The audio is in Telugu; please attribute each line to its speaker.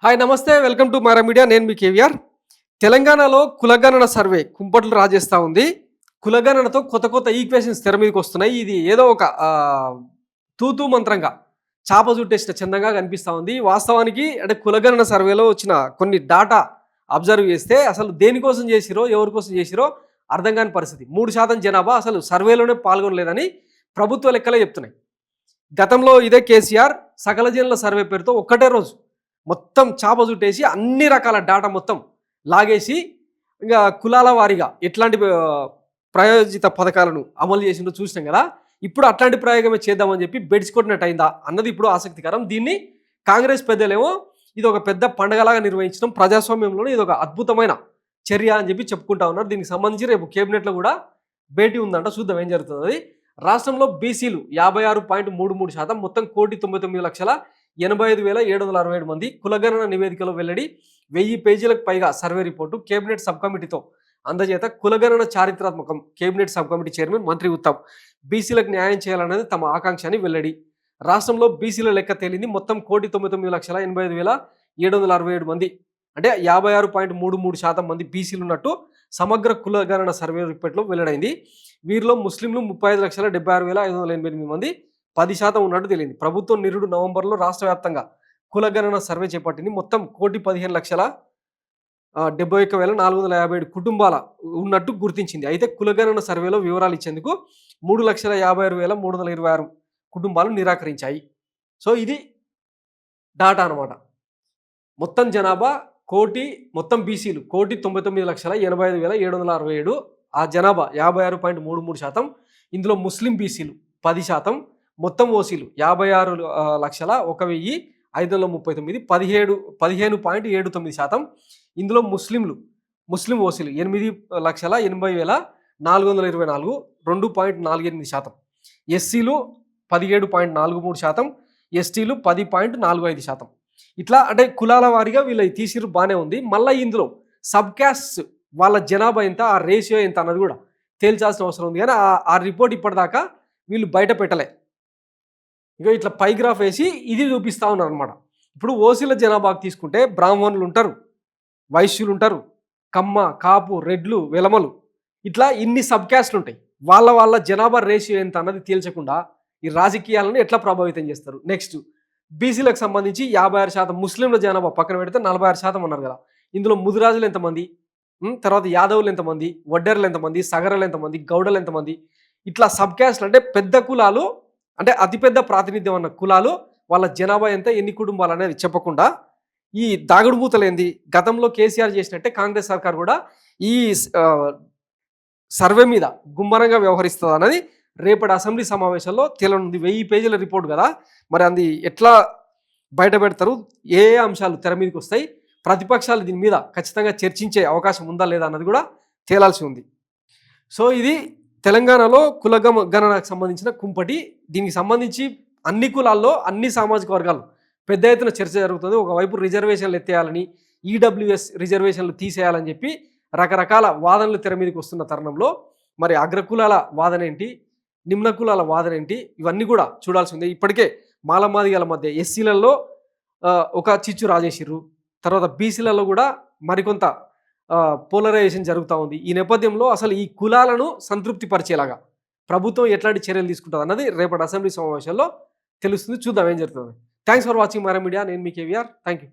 Speaker 1: హాయ్ నమస్తే వెల్కమ్ టు మారా మీడియా. నేను మీ కేవీఆర్. తెలంగాణలో కులగణన సర్వే కుంపట్లు రాజేస్తూ ఉంది. కులగణనతో కొత్త కొత్త ఈక్వేషన్స్ తెర మీదకి వస్తున్నాయి. ఇది ఏదో ఒక తూతూ మంత్రంగా చాప చుట్టేసిన చందంగా కనిపిస్తూ ఉంది. వాస్తవానికి అంటే కులగణన సర్వేలో వచ్చిన కొన్ని డాటా అబ్జర్వ్ చేస్తే అసలు దేనికోసం చేసిరో ఎవరి కోసం చేసిరో అర్థం కాని పరిస్థితి. 3% జనాభా అసలు సర్వేలోనే పాల్గొనలేదని ప్రభుత్వ లెక్కలే చెప్తున్నాయి. గతంలో ఇదే కేసీఆర్ సకల జనుల సర్వే పేరుతో ఒక్కటే రోజు మొత్తం చాప చుట్టేసి అన్ని రకాల డాటా మొత్తం లాగేసి ఇంకా కులాల వారీగా ఎట్లాంటి ప్రయోజిత పథకాలను అమలు చేసిందో చూసినాం కదా. ఇప్పుడు అట్లాంటి ప్రయోగమే చేద్దామని చెప్పి బెడ్స్ కొట్టినట్టు అయిందా అన్నది ఇప్పుడు ఆసక్తికరం. దీన్ని కాంగ్రెస్ పెద్దలేమో ఇది ఒక పెద్ద పండగలాగా నిర్వహించడం, ప్రజాస్వామ్యంలోనే ఇది ఒక అద్భుతమైన చర్య అని చెప్పి చెప్పుకుంటా ఉన్నారు. దీనికి సంబంధించి రేపు కేబినెట్లో కూడా భేటీ ఉందంట, చూద్దాం ఏం జరుగుతుంది. రాష్ట్రంలో బీసీలు 56.33%, మొత్తం 1,89,85,767 మంది. కులగణన నివేదికలో వెల్లడి. 1000 పేజీలకు పైగా సర్వే రిపోర్టు కేబినెట్ సబ్ కమిటీతో అందజేత. కులగణన చారిత్రాత్మకం. కేబినెట్ సబ్ కమిటీ చైర్మన్ మంత్రి ఉత్తమ్. బీసీలకు న్యాయం చేయాలనేది తమ ఆకాంక్ష అని వెల్లడి. రాష్ట్రంలో బీసీల లెక్క తేలింది. మొత్తం 1,99,85,767 మంది, అంటే 56.33% మంది బీసీలు ఉన్నట్టు సమగ్ర కులగణన సర్వే రిపోర్ట్లో వెల్లడైంది. వీరిలో ముస్లింలు 35,76,588 మంది, 10% ఉన్నట్టు తెలియంది. ప్రభుత్వం నిరుడు నవంబర్లో రాష్ట్ర వ్యాప్తంగా కులగణన సర్వే చేపట్టింది. మొత్తం 1,15,71,457 కుటుంబాల ఉన్నట్టు గుర్తించింది. అయితే కులగణన సర్వేలో వివరాలు ఇచ్చేందుకు 3,56,326 కుటుంబాలు నిరాకరించాయి. సో ఇది డాటా అనమాట. మొత్తం జనాభా మొత్తం బీసీలు 1,99,85,767. ఆ జనాభా 56.33%. ఇందులో ముస్లిం బీసీలు 10%, మొత్తం ఓసీలు 56,01,539, 15.79%. ఇందులో ముస్లిం ఓసీలు 8,80,424, 2.48%. ఎస్సీలు 17.43%, ఎస్టీలు 10.45%. ఇట్లా అంటే కులాల వారీగా వీళ్ళు తీసిరు, బాగానే ఉంది. మళ్ళీ ఇందులో సబ్ క్యాస్ట్ వాళ్ళ జనాభా ఎంత, ఆ రేషియో ఎంత అన్నది కూడా తేల్చాల్సిన అవసరం ఉంది. కానీ ఆ రిపోర్ట్ ఇప్పటిదాకా వీళ్ళు బయట పెట్టలే. ఇక ఇట్లా పై గ్రాఫ్ వేసి ఇది చూపిస్తూ ఉన్నారు అనమాట. ఇప్పుడు ఓసీల జనాభాకు తీసుకుంటే బ్రాహ్మణులు ఉంటారు, వైశ్యులు ఉంటారు, కమ్మ, కాపు, రెడ్లు, వెలమలు, ఇట్లా ఇన్ని సబ్ క్యాస్ట్లు ఉంటాయి. వాళ్ళ జనాభా రేషియో ఎంత అన్నది తేల్చకుండా ఈ రాజకీయాలను ఎట్లా ప్రభావితం చేస్తారు. నెక్స్ట్ బీసీలకు సంబంధించి 56%, ముస్లింల జనాభా పక్కన పెడితే 46% ఉన్నారు కదా. ఇందులో ముదిరాజులు ఎంతమంది, తర్వాత యాదవులు ఎంతమంది, వడ్డెర్లు ఎంతమంది, సగరలు ఎంతమంది, గౌడలు ఎంతమంది, ఇట్లా సబ్ క్యాస్ట్లు అంటే పెద్ద కులాలు, అంటే అతిపెద్ద ప్రాతినిధ్యం ఉన్న కులాలు, వాళ్ళ జనాభా ఎంత, ఎన్ని కుటుంబాలు అనేది చెప్పకుండా ఈ దాగుడు మూతలేంది. గతంలో కేసీఆర్ చేసినట్టే కాంగ్రెస్ సర్కార్ కూడా ఈ సర్వే మీద గుమ్మరంగా వ్యవహరిస్తుంది అన్నది రేపటి అసెంబ్లీ సమావేశంలో తేలనుంది. 1000 పేజీల రిపోర్ట్ కదా, మరి అది ఎట్లా బయట పెడతారు, ఏ అంశాలు తెర మీదకి వస్తాయి, ప్రతిపక్షాలు దీని మీద ఖచ్చితంగా చర్చించే అవకాశం ఉందా లేదా అన్నది కూడా తేలాల్సి ఉంది. సో ఇది తెలంగాణలో కులగణనకు సంబంధించిన కుంపటి. దీనికి సంబంధించి అన్ని కులాల్లో అన్ని సామాజిక వర్గాలు పెద్ద ఎత్తున చర్చ జరుగుతుంది. ఒకవైపు రిజర్వేషన్లు ఎత్తేయాలని, ఈడబ్ల్యూఎస్ రిజర్వేషన్లు తీసేయాలని చెప్పి రకరకాల వాదనలు తెర మీదకి వస్తున్న తరుణంలో మరి అగ్రకులాల వాదన ఏంటి, నిమ్న కులాల వాదన ఏంటి, ఇవన్నీ కూడా చూడాల్సి ఉంది. ఇప్పటికే మాలమాదిగల మధ్య ఎస్సీలలో ఒక చిచ్చు రాజేసిర్రు, తర్వాత బీసీలలో కూడా మరికొంత పోలరైజేషన్ జరుగుతూ ఉంది. ఈ నేపథ్యంలో అసలు ఈ కులాలను సంతృప్తి పరిచేలాగా ప్రభుత్వం ఎట్లాంటి చర్యలు తీసుకుంటుంది అన్నది రేపటి అసెంబ్లీ సమావేశంలో తెలుస్తుంది. చూద్దాం ఏం జరుగుతుంది. థ్యాంక్స్ ఫర్ వాచింగ్ మారా మీడియా. నేను మీ కేవీఆర్. Thank you.